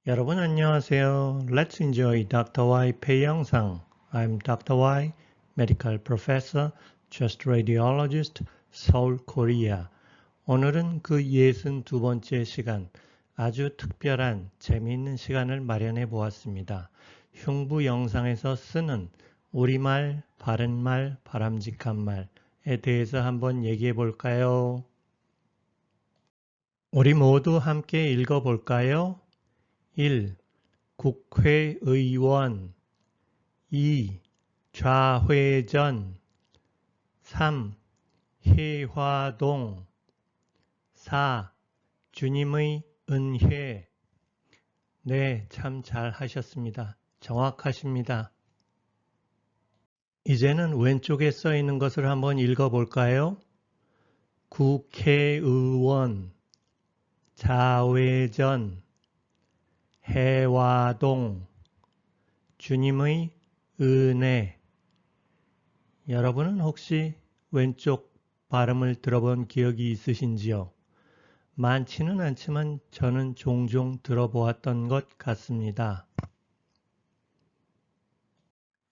여러분 안녕하세요. Let's enjoy Dr. Y 폐 영상. I'm Dr. Y, Medical Professor, Chest Radiologist, Seoul, Korea. 오늘은 그 62번째 시간, 아주 특별한 재미있는 시간을 마련해 보았습니다. 흉부 영상에서 쓰는 우리말, 바른말, 바람직한 말에 대해서 한번 얘기해 볼까요? 우리 모두 함께 읽어 볼까요? 1. 국회의원 2. 좌회전 3. 해화동 4. 주님의 은혜 네, 참 잘 하셨습니다. 정확하십니다. 이제는 왼쪽에 써 있는 것을 한번 읽어볼까요? 국회의원, 좌회전, 해화동, 주님의 은혜. 여러분은 혹시 왼쪽 발음을 들어본 기억이 있으신지요? 많지는 않지만 저는 종종 들어보았던 것 같습니다.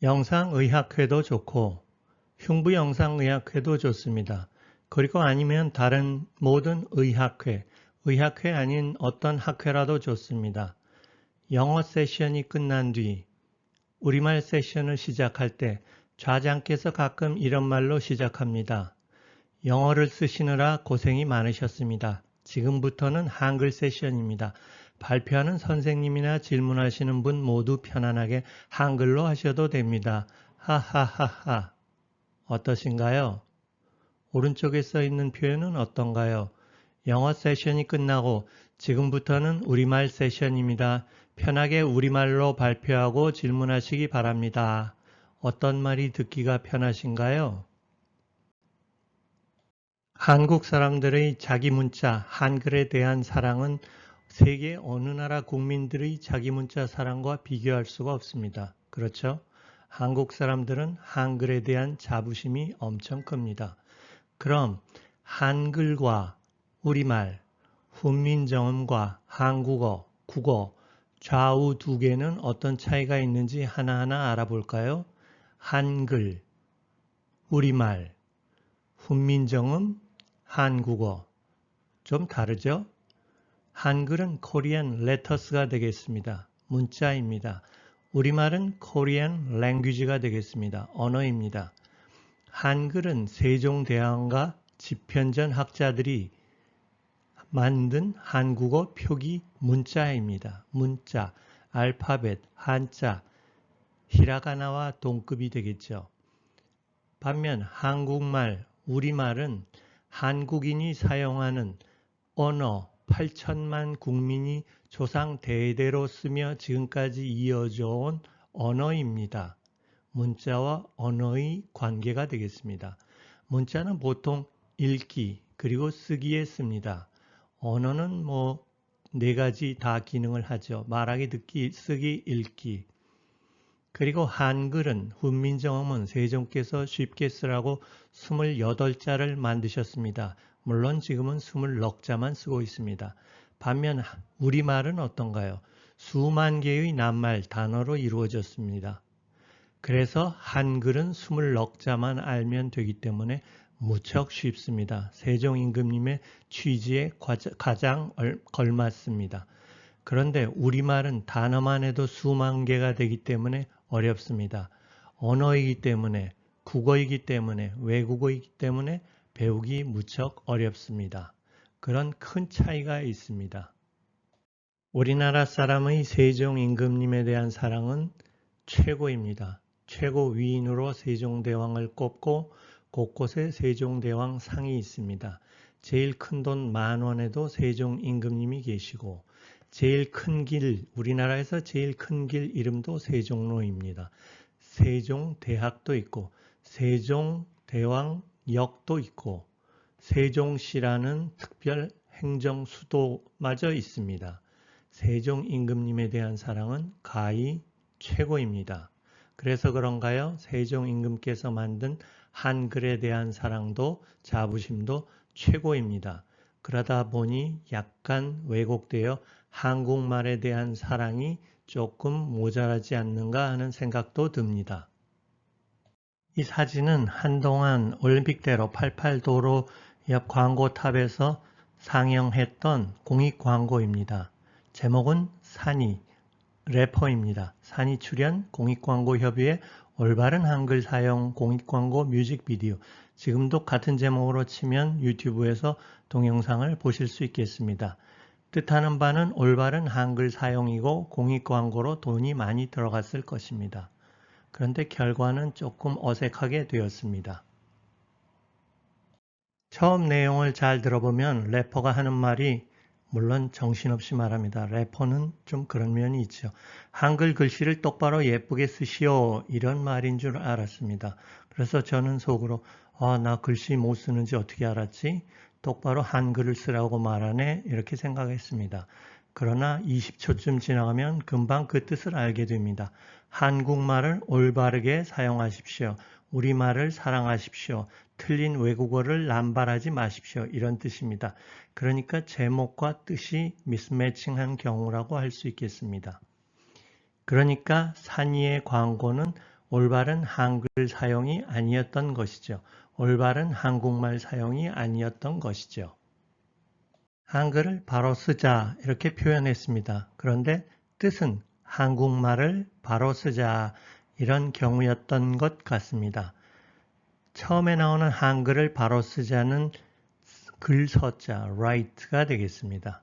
영상의학회도 좋고 흉부영상의학회도 좋습니다. 그리고 아니면 다른 모든 의학회 아닌 어떤 학회라도 좋습니다. 영어 세션이 끝난 뒤 우리말 세션을 시작할 때 좌장께서 가끔 이런 말로 시작합니다. 영어를 쓰시느라 고생이 많으셨습니다. 지금부터는 한글 세션입니다. 발표하는 선생님이나 질문하시는 분 모두 편안하게 한글로 하셔도 됩니다. 하하하하. 어떠신가요? 오른쪽에 써 있는 표현은 어떤가요? 영어 세션이 끝나고 지금부터는 우리말 세션입니다. 편하게 우리말로 발표하고 질문하시기 바랍니다. 어떤 말이 듣기가 편하신가요? 한국 사람들의 자기 문자, 한글에 대한 사랑은 세계 어느 나라 국민들의 자기 문자 사랑과 비교할 수가 없습니다. 그렇죠? 한국 사람들은 한글에 대한 자부심이 엄청 큽니다. 그럼 한글과 우리말, 훈민정음과 한국어, 국어, 좌우 두 개는 어떤 차이가 있는지 하나하나 알아볼까요? 한글, 우리말, 훈민정음, 한국어. 좀 다르죠? 한글은 코리안 레터스가 되겠습니다. 문자입니다. 우리말은 코리안 랭귀지가 되겠습니다. 언어입니다. 한글은 세종대왕과 집현전 학자들이 만든 한국어 표기 문자입니다. 문자, 알파벳, 한자, 히라가나와 동급이 되겠죠. 반면 한국말, 우리말은 한국인이 사용하는 언어 8천만 국민이 조상 대대로 쓰며 지금까지 이어져 온 언어입니다. 문자와 언어의 관계가 되겠습니다. 문자는 보통 읽기 그리고 쓰기에 씁니다. 언어는 네 가지 다 기능을 하죠. 말하기, 듣기, 쓰기, 읽기. 그리고 한글은 훈민정음은 세종께서 쉽게 쓰라고 28자를 만드셨습니다. 물론 지금은 29자만 쓰고 있습니다. 반면 우리말은 어떤가요? 수만 개의 낱말 단어로 이루어졌습니다. 그래서 한글은 29자만 알면 되기 때문에 무척 쉽습니다. 세종임금님의 취지에 가장 걸맞습니다. 그런데 우리말은 단어만 해도 수만 개가 되기 때문에 어렵습니다. 언어이기 때문에, 국어이기 때문에, 외국어이기 때문에 배우기 무척 어렵습니다. 그런 큰 차이가 있습니다. 우리나라 사람의 세종임금님에 대한 사랑은 최고입니다. 최고 위인으로 세종대왕을 꼽고 곳곳에 세종대왕 상이 있습니다. 제일 큰 돈 10,000원에도 세종임금님이 계시고 제일 큰 길, 우리나라에서 제일 큰 길 이름도 세종로입니다. 세종대학도 있고 세종대왕역도 있고 세종시라는 특별 행정수도마저 있습니다. 세종임금님에 대한 사랑은 가히 최고입니다. 그래서 그런가요? 세종임금께서 만든 한글에 대한 사랑도 자부심도 최고입니다. 그러다 보니 약간 왜곡되어 한국말에 대한 사랑이 조금 모자라지 않는가 하는 생각도 듭니다. 이 사진은 한동안 올림픽대로 88도로 옆 광고탑에서 상영했던 공익 광고입니다. 제목은 산이, 래퍼입니다. 산이 출연 공익광고협의회 올바른 한글 사용 공익광고 뮤직비디오. 지금도 같은 제목으로 치면 유튜브에서 동영상을 보실 수 있겠습니다. 뜻하는 바는 올바른 한글 사용이고 공익광고로 돈이 많이 들어갔을 것입니다. 그런데 결과는 조금 어색하게 되었습니다. 처음 내용을 잘 들어보면 래퍼가 하는 말이 물론 정신없이 말합니다. 래퍼는 좀 그런 면이 있죠. 한글 글씨를 똑바로 예쁘게 쓰시오 이런 말인 줄 알았습니다. 그래서 저는 속으로 나 글씨 못 쓰는지 어떻게 알았지? 똑바로 한글을 쓰라고 말하네 이렇게 생각했습니다. 그러나 20초쯤 지나가면 금방 그 뜻을 알게 됩니다. 한국말을 올바르게 사용하십시오. 우리말을 사랑하십시오. 틀린 외국어를 남발하지 마십시오. 이런 뜻입니다. 그러니까 제목과 뜻이 미스매칭한 경우라고 할 수 있겠습니다. 그러니까 산이의 광고는 올바른 한글 사용이 아니었던 것이죠. 올바른 한국말 사용이 아니었던 것이죠. 한글을 바로 쓰자 이렇게 표현했습니다. 그런데 뜻은 한국말을 바로 쓰자 이런 경우였던 것 같습니다. 처음에 나오는 한글을 바로 쓰자는 글 서자, write가 되겠습니다.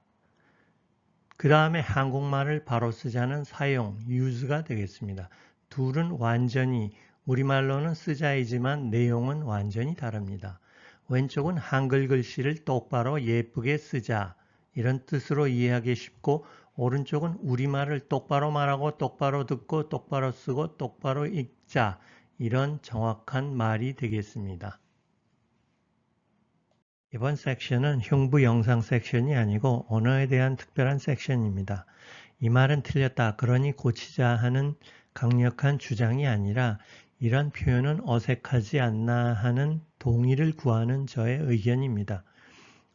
그 다음에 한국말을 바로 쓰자는 사용, use가 되겠습니다. 둘은 완전히 우리말로는 쓰자이지만 내용은 완전히 다릅니다. 왼쪽은 한글 글씨를 똑바로 예쁘게 쓰자 이런 뜻으로 이해하기 쉽고 오른쪽은 우리말을 똑바로 말하고 똑바로 듣고 똑바로 쓰고 똑바로 읽자 이런 정확한 말이 되겠습니다. 이번 섹션은 흉부 영상 섹션이 아니고 언어에 대한 특별한 섹션입니다. 이 말은 틀렸다 그러니 고치자 하는 강력한 주장이 아니라 이런 표현은 어색하지 않나 하는 동의를 구하는 저의 의견입니다.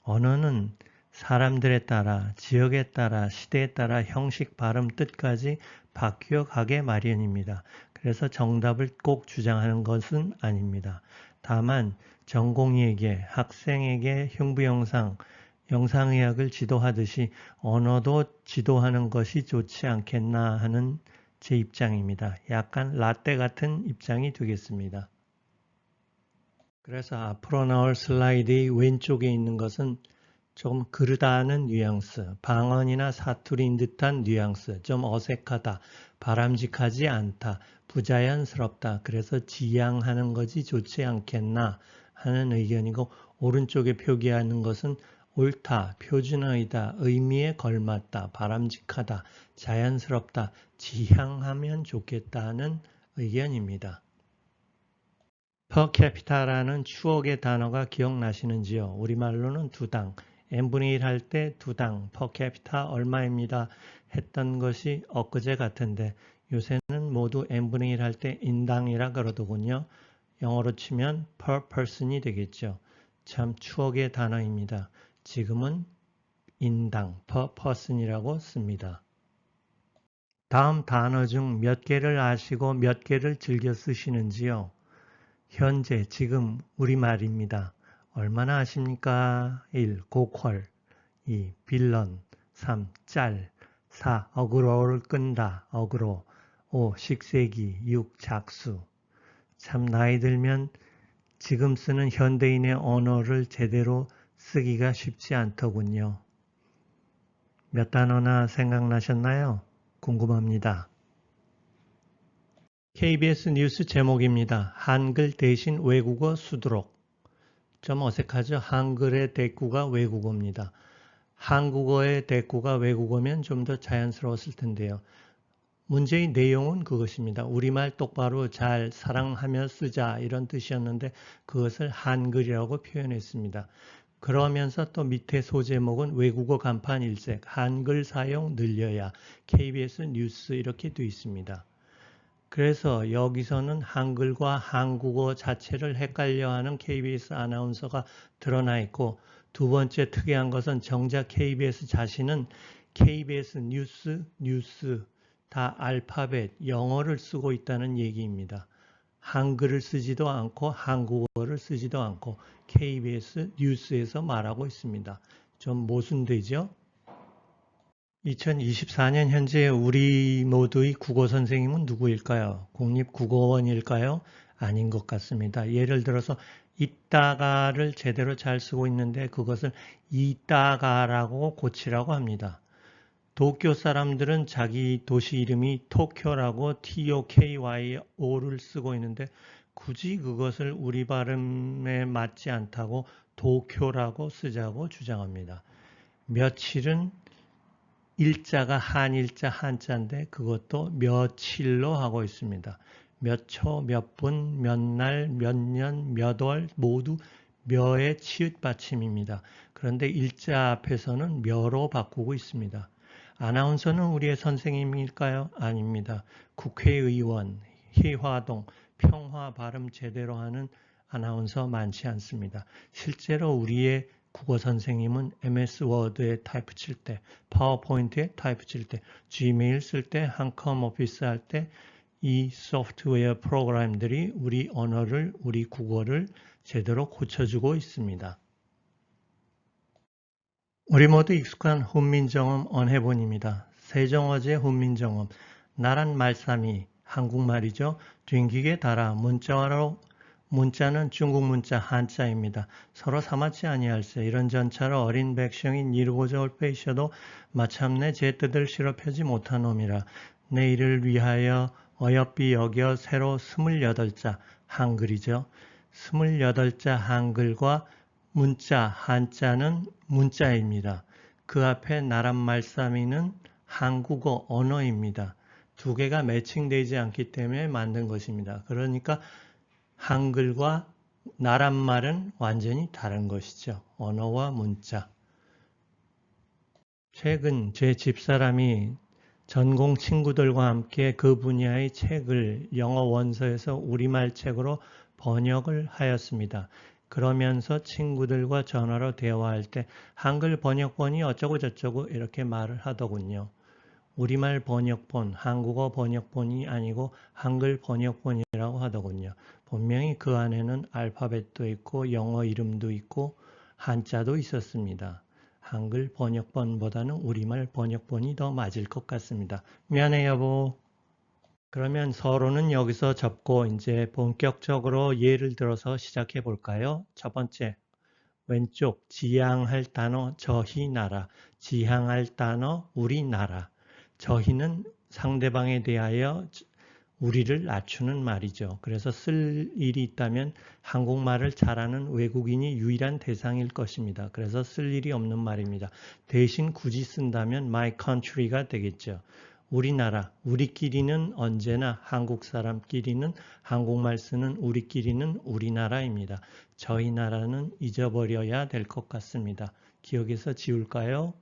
언어는 사람들에 따라, 지역에 따라, 시대에 따라 형식, 발음, 뜻까지 바뀌어 가게 마련입니다. 그래서 정답을 꼭 주장하는 것은 아닙니다. 다만 전공의에게, 학생에게 흉부영상, 영상의학을 지도하듯이 언어도 지도하는 것이 좋지 않겠나 하는 제 입장입니다. 약간 라떼 같은 입장이 되겠습니다. 그래서 앞으로 나올 슬라이드의 왼쪽에 있는 것은 좀 그르다는 뉘앙스, 방언이나 사투리인 듯한 뉘앙스, 좀 어색하다, 바람직하지 않다, 부자연스럽다, 그래서 지양하는 것이 좋지 않겠나 하는 의견이고 오른쪽에 표기하는 것은 옳다, 표준어이다, 의미에 걸맞다, 바람직하다, 자연스럽다, 지향하면 좋겠다는 의견입니다. per capita라는 추억의 단어가 기억나시는지요? 우리말로는 두당, n분의 1 할 때 두당, per capita 얼마입니다 했던 것이 엊그제 같은데 요새는 모두 n분의 1 할 때 인당이라 그러더군요. 영어로 치면 per person이 되겠죠. 참 추억의 단어입니다. 지금은 인당, per person이라고 씁니다. 다음 단어 중 몇 개를 아시고 몇 개를 즐겨 쓰시는지요? 현재, 지금 우리말입니다. 얼마나 아십니까? 1. 고퀄 2. 빌런 3. 짤 4. 어그로를 끈다. 어그로 5. 식세기 6. 작수 참 나이 들면 지금 쓰는 현대인의 언어를 제대로 쓰기가 쉽지 않더군요. 몇 단어나 생각나셨나요? 궁금합니다. KBS 뉴스 제목입니다. 한글 대신 외국어 수두록. 좀 어색하죠? 한글의 대꾸가 외국어입니다. 한국어의 대꾸가 외국어면 좀 더 자연스러웠을 텐데요. 문제의 내용은 그것입니다. 우리말 똑바로 잘 사랑하며 쓰자 이런 뜻이었는데 그것을 한글이라고 표현했습니다. 그러면서 또 밑에 소제목은 외국어 간판 일색, 한글 사용 늘려야, KBS 뉴스 이렇게 되어 있습니다. 그래서 여기서는 한글과 한국어 자체를 헷갈려하는 KBS 아나운서가 드러나 있고 두 번째 특이한 것은 정작 KBS 자신은 KBS 뉴스 다 알파벳 영어를 쓰고 있다는 얘기입니다. 한글을 쓰지도 않고 한국어를 쓰지도 않고 KBS 뉴스에서 말하고 있습니다. 좀 모순되죠? 2024년 현재 우리 모두의 국어 선생님은 누구일까요? 국립국어원일까요? 아닌 것 같습니다. 예를 들어서 이따가를 제대로 잘 쓰고 있는데 그것을 이따가라고 고치라고 합니다. 도쿄 사람들은 자기 도시 이름이 토쿄라고 TOKYO를 쓰고 있는데 굳이 그것을 우리 발음에 맞지 않다고 도쿄라고 쓰자고 주장합니다. 며칠은 일자가 한일자 한자인데 그것도 며칠로 하고 있습니다. 몇 초, 몇 분, 몇 날, 몇 년, 몇 월 모두 며의 치읓 받침입니다. 그런데 일자 앞에서는 며로 바꾸고 있습니다. 아나운서는 우리의 선생님일까요? 아닙니다. 국회의원, 희화동, 평화 발음 제대로 하는 아나운서 많지 않습니다. 실제로 우리의 국어 선생님은 MS 워드에 타이프 칠 때, 파워포인트에 타이프 칠 때, 지메일 쓸 때, 한컴 오피스 할 때 이 소프트웨어 프로그램들이 우리 언어를, 우리 국어를 제대로 고쳐주고 있습니다. 우리 모두 익숙한 훈민정음 언해본입니다. 세종어제 훈민정음, 나란 말싸미, 한국말이죠. 뒹기게 달아, 문자는 중국 문자 한자입니다. 서로 사마치 아니할세. 이런 전차로 어린 백성인 이루고자 올빼이셔도 마참내 제 뜻을 실업하지 못한 놈이라. 내 일을 위하여 어여삐 여겨 새로 28자 한글이죠. 28자 한글과 문자 한자는 문자입니다. 그 앞에 나란 말싸미는 한국어 언어입니다. 두 개가 매칭되지 않기 때문에 만든 것입니다. 그러니까 한글과 나란말은 완전히 다른 것이죠. 언어와 문자. 최근 제 집사람이 전공 친구들과 함께 그 분야의 책을 영어 원서에서 우리말 책으로 번역을 하였습니다. 그러면서 친구들과 전화로 대화할 때 한글 번역본이 어쩌고 저쩌고 이렇게 말을 하더군요. 우리말 번역본, 한국어 번역본이 아니고 한글 번역본이라고 하더군요. 분명히 그 안에는 알파벳도 있고 영어 이름도 있고 한자도 있었습니다. 한글 번역본보다는 우리말 번역본이 더 맞을 것 같습니다. 미안해 여보. 그러면 서로는 여기서 접고 이제 본격적으로 예를 들어서 시작해 볼까요? 첫 번째, 왼쪽 지향할 단어 저희나라, 지향할 단어 우리나라. 저희는 상대방에 대하여 우리를 낮추는 말이죠. 그래서 쓸 일이 있다면 한국말을 잘하는 외국인이 유일한 대상일 것입니다. 그래서 쓸 일이 없는 말입니다. 대신 굳이 쓴다면 my country가 되겠죠. 우리나라, 우리끼리는 언제나 한국 사람끼리는 한국말 쓰는 우리끼리는 우리나라입니다. 저희 나라는 잊어버려야 될 것 같습니다. 기억에서 지울까요?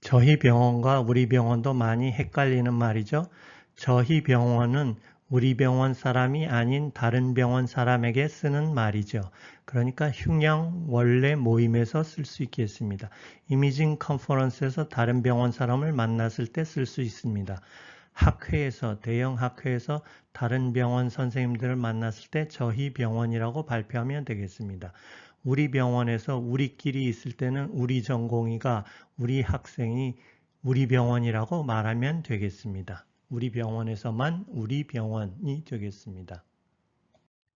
저희 병원과 우리 병원도 많이 헷갈리는 말이죠. 저희 병원은 우리 병원 사람이 아닌 다른 병원 사람에게 쓰는 말이죠. 그러니까 흉양 원래 모임에서 쓸 수 있겠습니다. 이미징 컨퍼런스에서 다른 병원 사람을 만났을 때 쓸 수 있습니다. 학회에서, 대형 학회에서 다른 병원 선생님들을 만났을 때 저희 병원이라고 발표하면 되겠습니다. 우리 병원에서 우리끼리 있을 때는 우리 전공의가 우리 학생이 우리 병원이라고 말하면 되겠습니다. 우리 병원에서만 우리 병원이 되겠습니다.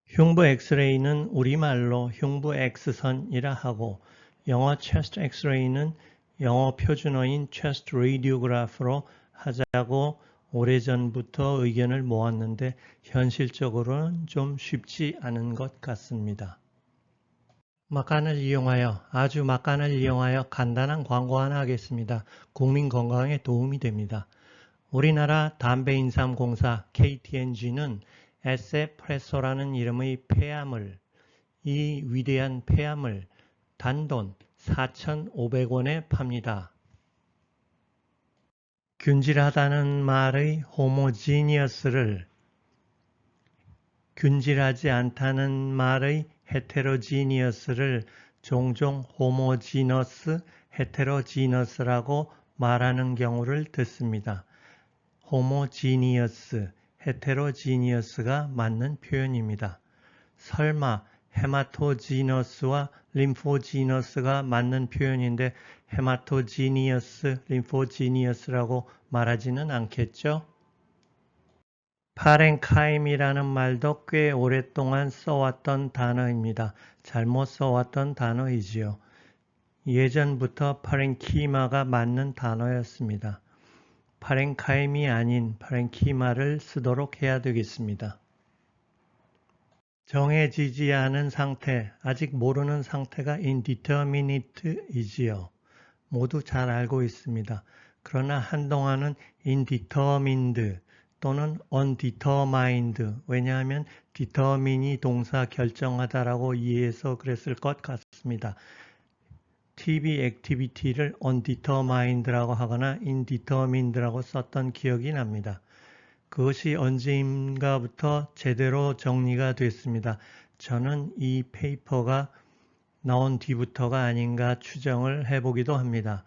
흉부 엑스레이는 우리말로 흉부 X선이라 하고 영어 chest 엑스레이는 영어 표준어인 chest radiograph로 하자고 오래전부터 의견을 모았는데 현실적으로는 좀 쉽지 않은 것 같습니다. 아주 막간을 이용하여 간단한 광고 하나 하겠습니다. 국민 건강에 도움이 됩니다. 우리나라 담배인삼공사 KTNG는 에세프레소라는 이름의 폐암을, 이 위대한 폐암을 단돈 4,500원에 팝니다. 균질하다는 말의 호모지니어스를 균질하지 않다는 말의 헤테로지니어스를 종종 호모지너스, 헤테로지너스라고 말하는 경우를 듣습니다. homogeneous, heterogeneous가 맞는 표현입니다. 설마 hematogeneous와 lymphogeneous가 맞는 표현인데 hematogeneous, lymphogeneous라고 말하지는 않겠죠? 파렌카임이라는 말도 꽤 오랫동안 써왔던 단어입니다. 잘못 써왔던 단어이지요. 예전부터 파렌키마가 맞는 단어였습니다. 파렌카임이 아닌 파렌키마를 쓰도록 해야 되겠습니다. 정해지지 않은 상태, 아직 모르는 상태가 indeterminate이지요. 모두 잘 알고 있습니다. 그러나 한동안은 indetermined 또는 undetermined, 왜냐하면 determine이 동사 결정하다라고 이해해서 그랬을 것 같습니다. TV activity를 undetermined라고 하거나 indetermined라고 썼던 기억이 납니다. 그것이 언제인가부터 제대로 정리가 됐습니다. 저는 이 페이퍼가 나온 뒤부터가 아닌가 추정을 해보기도 합니다.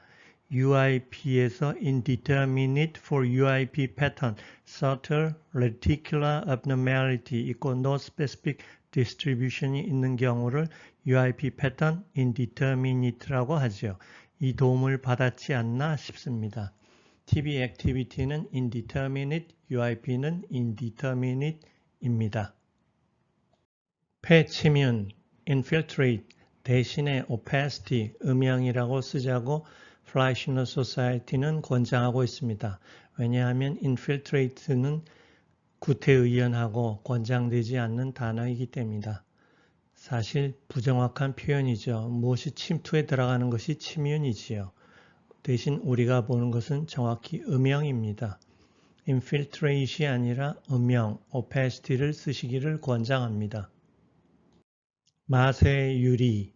UIP에서 indeterminate for UIP pattern, subtle reticular abnormality 있고 no specific distribution이 있는 경우를 UIP pattern indeterminate라고 하죠. 이 도움을 받았지 않나 싶습니다. TB activity는 indeterminate, UIP는 indeterminate입니다. 패치면, infiltrate 대신에 opacity, 음영이라고 쓰자고 Fleishner Society는 권장하고 있습니다. 왜냐하면 infiltrate는 구태의연하고 권장되지 않는 단어이기 때문입니다. 사실 부정확한 표현이죠. 무엇이 침투에 들어가는 것이 침윤이지요. 대신 우리가 보는 것은 정확히 음영입니다. infiltrate이 아니라 음영, opacity를 쓰시기를 권장합니다. 마쇄유리,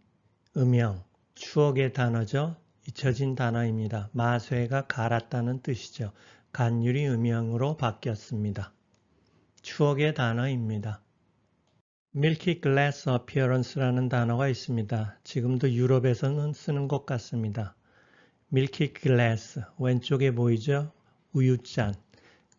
음영, 추억의 단어죠. 잊혀진 단어입니다. 마쇄가 갈았다는 뜻이죠. 간유리 음영으로 바뀌었습니다. 추억의 단어입니다. milky glass appearance라는 단어가 있습니다. 지금도 유럽에서는 쓰는 것 같습니다. milky glass, 왼쪽에 보이죠? 우유잔.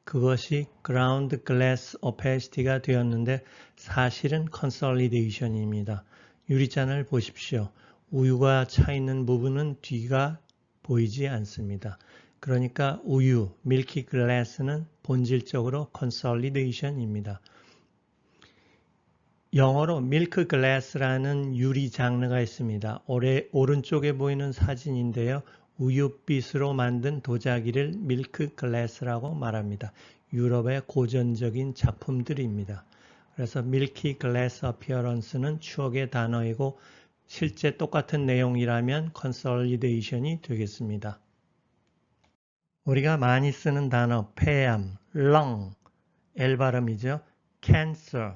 그것이 ground glass opacity가 되었는데 사실은 consolidation입니다. 유리잔을 보십시오. 우유가 차 있는 부분은 뒤가 보이지 않습니다. 그러니까 우유, milky glass는 본질적으로 consolidation입니다. 영어로 milk glass라는 유리 장르가 있습니다. 오른쪽에 보이는 사진인데요. 우유빛으로 만든 도자기를 밀크 글래스라고 말합니다. 유럽의 고전적인 작품들입니다. 그래서 밀키 글래스 어피어런스는 추억의 단어이고 실제 똑같은 내용이라면 컨솔리데이션이 되겠습니다. 우리가 많이 쓰는 단어 폐암, lung, L 발음이죠. cancer,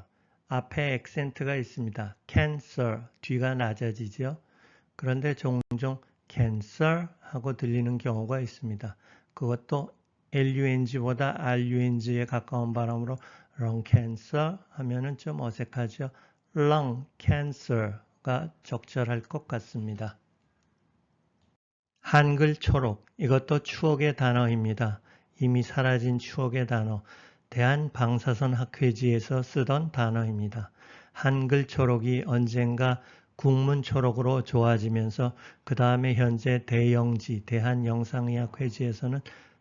앞에 액센트가 있습니다. cancer, 뒤가 낮아지죠. 그런데 종종 cancer 하고 들리는 경우가 있습니다. 그것도 LUNG보다 RUNG에 가까운 발음으로 lung cancer 하면은 좀 어색하죠. lung cancer가 적절할 것 같습니다. 한글 초록, 이것도 추억의 단어입니다. 이미 사라진 추억의 단어, 대한방사선 학회지에서 쓰던 단어입니다. 한글 초록이 언젠가 국문 초록으로 좋아지면서 그 다음에 현재 대영지, 대한영상의학회지에서는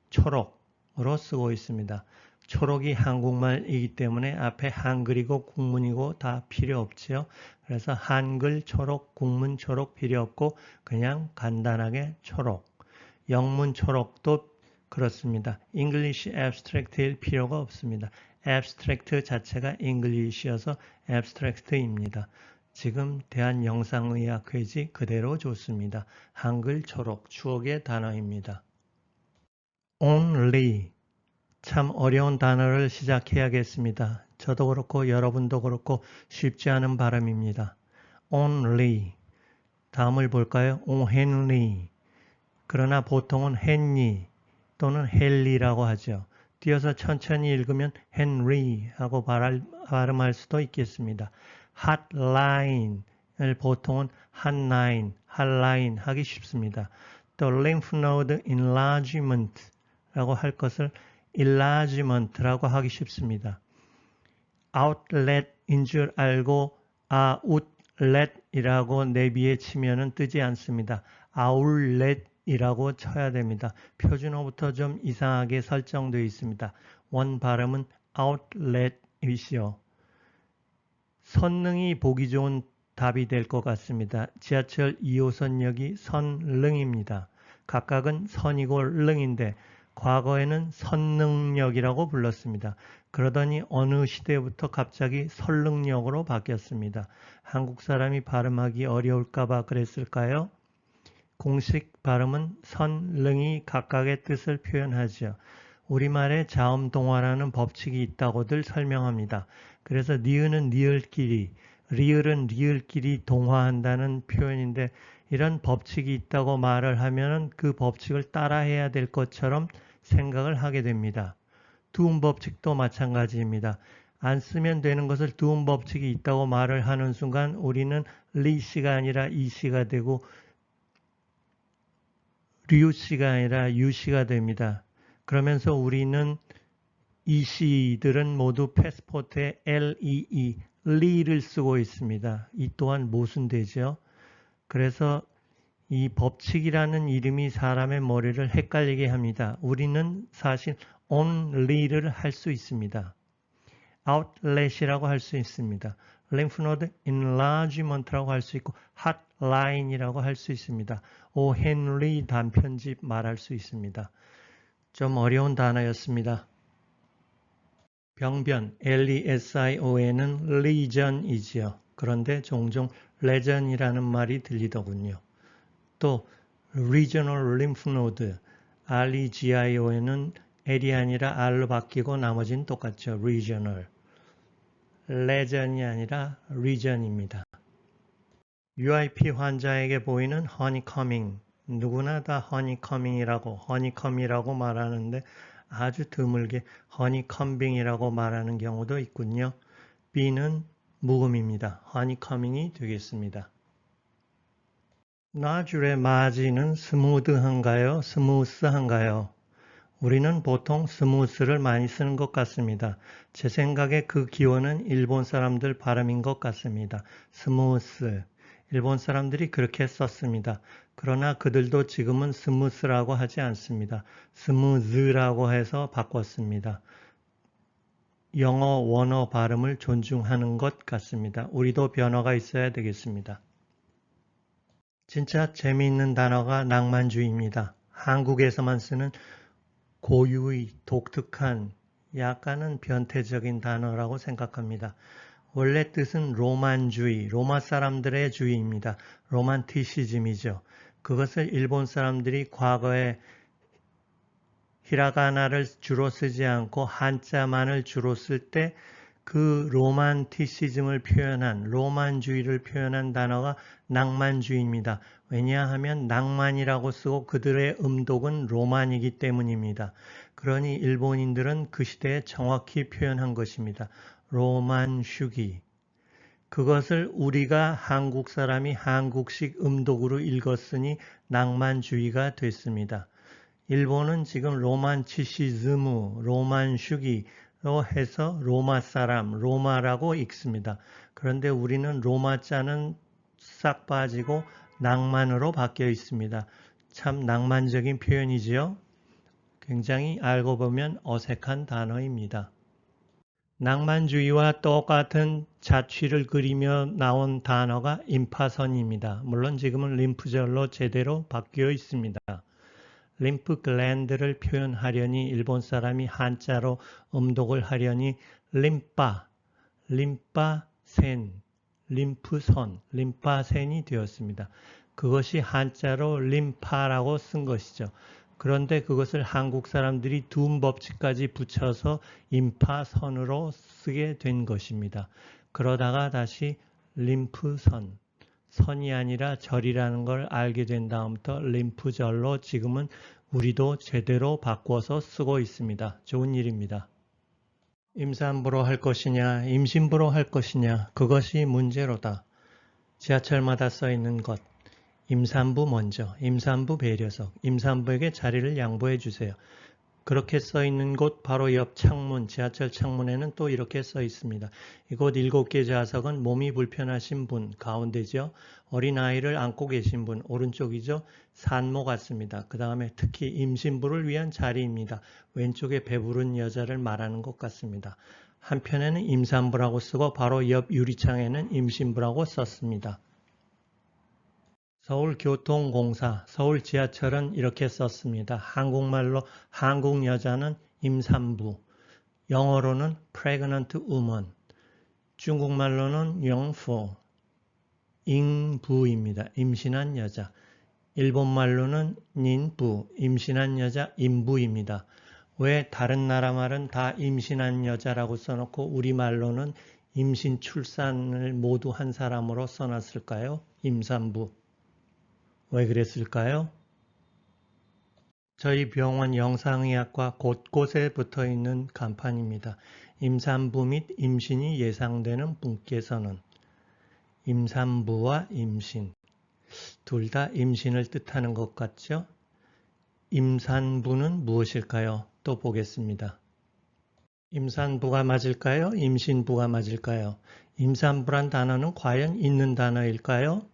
초록으로 쓰고 있습니다. 초록이 한국말이기 때문에 앞에 한글이고 국문이고 다 필요 없죠. 그래서 한글 초록, 국문 초록 필요 없고 그냥 간단하게 초록. 영문 초록도 그렇습니다. English Abstract일 필요가 없습니다. Abstract 자체가 English여서 Abstract입니다. 지금 대한영상의학회지 그대로 좋습니다. 한글 초록, 추억의 단어입니다. Only, 참 어려운 단어를 시작해야겠습니다. 저도 그렇고 여러분도 그렇고 쉽지 않은 발음입니다. Only, 다음을 볼까요? only, 그러나 보통은 henry 또는 헨리라고 하죠. 띄어서 천천히 읽으면 헨리 하고 발음할 수도 있겠습니다. hotline을 보통은 hotline, hotline 하기 쉽습니다. the lymph node enlargement 라고 할 것을 enlargement라고 하기 쉽습니다. outlet인 줄 알고 outlet이라고 내비에 치면은 뜨지 않습니다. outlet이라고 쳐야 됩니다. 표준어부터 좀 이상하게 설정되어 있습니다. 원 발음은 outlet이시요. 선릉이 보기 좋은 답이 될 것 같습니다. 지하철 2호선역이 선릉입니다. 각각은 선이고 릉인데 과거에는 선릉역이라고 불렀습니다. 그러더니 어느 시대부터 갑자기 설릉역으로 바뀌었습니다. 한국 사람이 발음하기 어려울까 봐 그랬을까요? 공식 발음은 선릉이 각각의 뜻을 표현하죠. 우리말에 자음동화라는 법칙이 있다고들 설명합니다. 그래서 니은은 니을끼리, 리을은 리을끼리 동화한다는 표현인데 이런 법칙이 있다고 말을 하면 그 법칙을 따라해야 될 것처럼 생각을 하게 됩니다. 두음 법칙도 마찬가지입니다. 안 쓰면 되는 것을 두음 법칙이 있다고 말을 하는 순간 우리는 리씨가 아니라 이씨가 되고 류씨가 아니라 유씨가 됩니다. 그러면서 우리는 이씨들은 모두 패스포트에 LEE, 리를 쓰고 있습니다. 이 또한 모순되죠. 그래서 이 법칙이라는 이름이 사람의 머리를 헷갈리게 합니다. 우리는 사실 only를 할 수 있습니다. outlet이라고 할 수 있습니다. lymph node enlargement라고 할 수 있고 hotline이라고 할 수 있습니다. 오 헨리 단편집 말할 수 있습니다. 좀 어려운 단어였습니다. 병변, Lesion은 legion이지요. 그런데 종종 legion이라는 말이 들리더군요. 또 regional lymph node, REGIO는 L이 아니라 R로 바뀌고 나머지는 똑같죠. regional. legion이 아니라 region입니다. UIP 환자에게 보이는 honeycombing, 누구나 다 honeycombing이라고 말하는데 아주 드물게 honeycombing이라고 말하는 경우도 있군요. B는 묵음입니다. honeycombing이 되겠습니다. 놔줄의 마지는 스무드한가요? 스무스한가요? 우리는 보통 스무스를 많이 쓰는 것 같습니다. 제 생각에 그 기원은 일본 사람들 발음인 것 같습니다. 스무스. 일본 사람들이 그렇게 썼습니다. 그러나 그들도 지금은 스무스라고 하지 않습니다. 스무즈라고 해서 바꿨습니다. 영어 원어 발음을 존중하는 것 같습니다. 우리도 변화가 있어야 되겠습니다. 진짜 재미있는 단어가 낭만주의입니다. 한국에서만 쓰는 고유의 독특한 약간은 변태적인 단어라고 생각합니다. 원래 뜻은 로만주의, 로마 사람들의 주의입니다. 로만티시즘이죠. 그것을 일본 사람들이 과거에 히라가나를 주로 쓰지 않고 한자만을 주로 쓸 때 그 로만티시즘을 표현한, 로만주의를 표현한 단어가 낭만주의입니다. 왜냐하면 낭만이라고 쓰고 그들의 음독은 로만이기 때문입니다. 그러니 일본인들은 그 시대에 정확히 표현한 것입니다. 로만슈기. 그것을 우리가 한국 사람이 한국식 음독으로 읽었으니 낭만주의가 됐습니다. 일본은 지금 로만치시즈무, 로만슈기로 해서 로마 사람, 로마라고 읽습니다. 그런데 우리는 로마자는 싹 빠지고 낭만으로 바뀌어 있습니다. 참 낭만적인 표현이지요. 굉장히 알고 보면 어색한 단어입니다. 낭만주의와 똑같은 자취를 그리며 나온 단어가 임파선입니다. 물론 지금은 림프절로 제대로 바뀌어 있습니다. 림프 글랜드를 표현하려니 일본 사람이 한자로 음독을 하려니 림파, 림파센, 림프선, 림파센이 되었습니다. 그것이 한자로 림파라고 쓴 것이죠. 그런데 그것을 한국 사람들이 두음 법칙까지 붙여서 임파선으로 쓰게 된 것입니다. 그러다가 다시 림프선, 선이 아니라 절이라는 걸 알게 된 다음부터 림프절로 지금은 우리도 제대로 바꿔서 쓰고 있습니다. 좋은 일입니다. 임산부로 할 것이냐, 임신부로 할 것이냐, 그것이 문제로다. 지하철마다 써 있는 것. 임산부 먼저, 임산부 배려석, 임산부에게 자리를 양보해 주세요. 그렇게 써 있는 곳 바로 옆 창문, 지하철 창문에는 또 이렇게 써 있습니다. 이곳 7개 좌석은 몸이 불편하신 분, 가운데죠. 어린아이를 안고 계신 분, 오른쪽이죠. 산모 같습니다. 그 다음에 특히 임신부를 위한 자리입니다. 왼쪽에 배부른 여자를 말하는 것 같습니다. 한편에는 임산부라고 쓰고 바로 옆 유리창에는 임신부라고 썼습니다. 서울교통공사, 서울 지하철은 이렇게 썼습니다. 한국말로 한국 여자는 임산부, 영어로는 pregnant woman, 중국말로는 영부, 잉부입니다. 임신한 여자. 일본말로는 닌부, 임신한 여자, 임부입니다. 왜 다른 나라 말은 다 임신한 여자라고 써놓고 우리말로는 임신 출산을 모두 한 사람으로 써놨을까요? 임산부. 왜 그랬을까요? 저희 병원 영상의학과 곳곳에 붙어 있는 간판입니다. 임산부 및 임신이 예상되는 분께서는 임산부와 임신 둘 다 임신을 뜻하는 것 같죠? 임산부는 무엇일까요? 또 보겠습니다. 임산부가 맞을까요? 임신부가 맞을까요? 임산부란 단어는 과연 있는 단어일까요?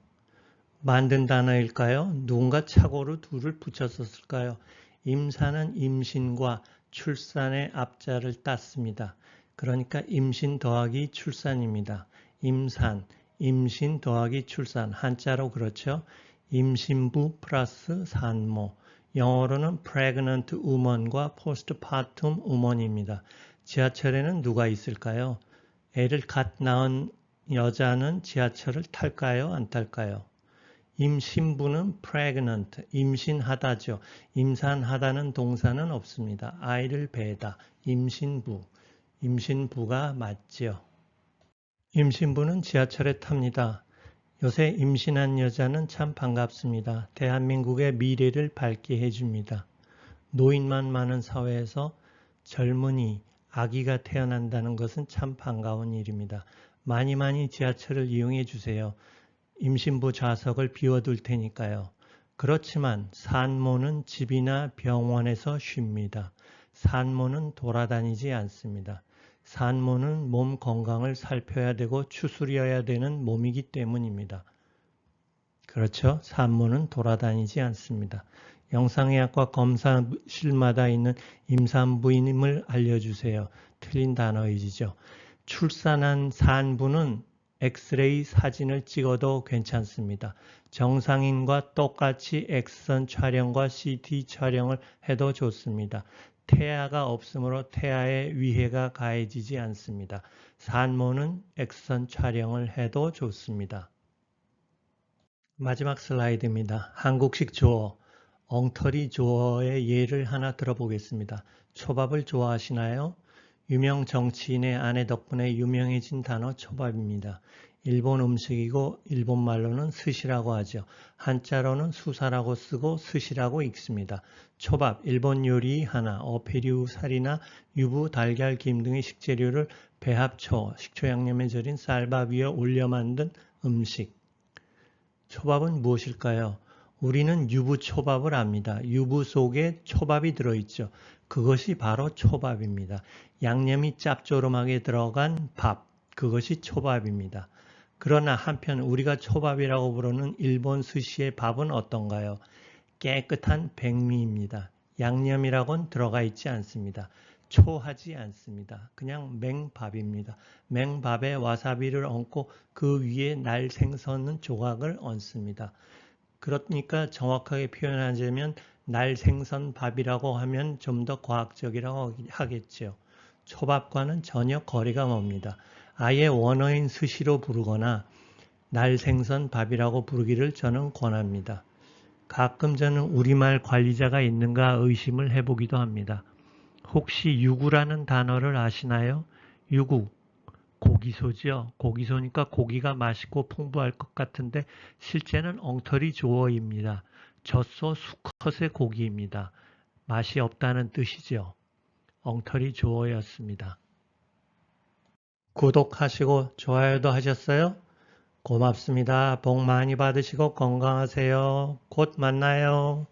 만든 단어일까요? 누군가 착오로 둘을 붙였었을까요? 임산은 임신과 출산의 앞자를 땄습니다. 그러니까 임신 더하기 출산입니다. 임산, 임신 더하기 출산, 한자로 그렇죠. 임신부 플러스 산모, 영어로는 pregnant woman과 postpartum woman입니다. 지하철에는 누가 있을까요? 애를 갓 낳은 여자는 지하철을 탈까요? 안 탈까요? 임신부는 pregnant, 임신하다죠. 임산하다는 동사는 없습니다. 아이를 배다, 임신부, 임신부가 맞죠. 임신부는 지하철에 탑니다. 요새 임신한 여자는 참 반갑습니다. 대한민국의 미래를 밝게 해줍니다. 노인만 많은 사회에서 젊은이, 아기가 태어난다는 것은 참 반가운 일입니다. 많이 지하철을 이용해 주세요. 임신부 좌석을 비워둘 테니까요. 그렇지만 산모는 집이나 병원에서 쉽니다. 산모는 돌아다니지 않습니다. 산모는 몸 건강을 살펴야 되고 추스려야 되는 몸이기 때문입니다. 그렇죠? 산모는 돌아다니지 않습니다. 영상의학과 검사실마다 있는 임산부임을 알려주세요. 틀린 단어이죠. 출산한 산부는 엑스레이 사진을 찍어도 괜찮습니다. 정상인과 똑같이 엑스선 촬영과 CT 촬영을 해도 좋습니다. 태아가 없으므로 태아에 위해가 가해지지 않습니다. 산모는 엑스선 촬영을 해도 좋습니다. 마지막 슬라이드입니다. 한국식 조어, 엉터리 조어의 예를 하나 들어보겠습니다. 초밥을 좋아하시나요? 유명 정치인의 아내 덕분에 유명해진 단어 초밥입니다. 일본 음식이고 일본말로는 스시라고 하죠. 한자로는 수사라고 쓰고 스시라고 읽습니다. 초밥, 일본 요리 하나, 어패류 살이나 유부, 달걀, 김 등의 식재료를 배합초, 식초 양념에 절인 쌀밥 위에 올려 만든 음식. 초밥은 무엇일까요? 우리는 유부초밥을 압니다. 유부 속에 초밥이 들어있죠. 그것이 바로 초밥입니다. 양념이 짭조름하게 들어간 밥, 그것이 초밥입니다. 그러나 한편 우리가 초밥이라고 부르는 일본 스시의 밥은 어떤가요? 깨끗한 백미입니다. 양념이라고는 들어가 있지 않습니다. 초하지 않습니다. 그냥 맹밥입니다. 맹밥에 와사비를 얹고 그 위에 날 생선 조각을 얹습니다. 그러니까 정확하게 표현하자면 날 생선 밥이라고 하면 좀 더 과학적이라고 하겠죠. 초밥과는 전혀 거리가 멉니다. 아예 원어인 스시로 부르거나 날 생선 밥이라고 부르기를 저는 권합니다. 가끔 저는 우리말 관리자가 있는가 의심을 해보기도 합니다. 혹시 유구라는 단어를 아시나요? 유구, 고기소죠. 고기소니까 고기가 맛있고 풍부할 것 같은데 실제는 엉터리 조어입니다. 젖소 수컷의 고기입니다. 맛이 없다는 뜻이죠. 엉터리 조어였습니다. 구독하시고 좋아요도 하셨어요? 고맙습니다. 복 많이 받으시고 건강하세요. 곧 만나요.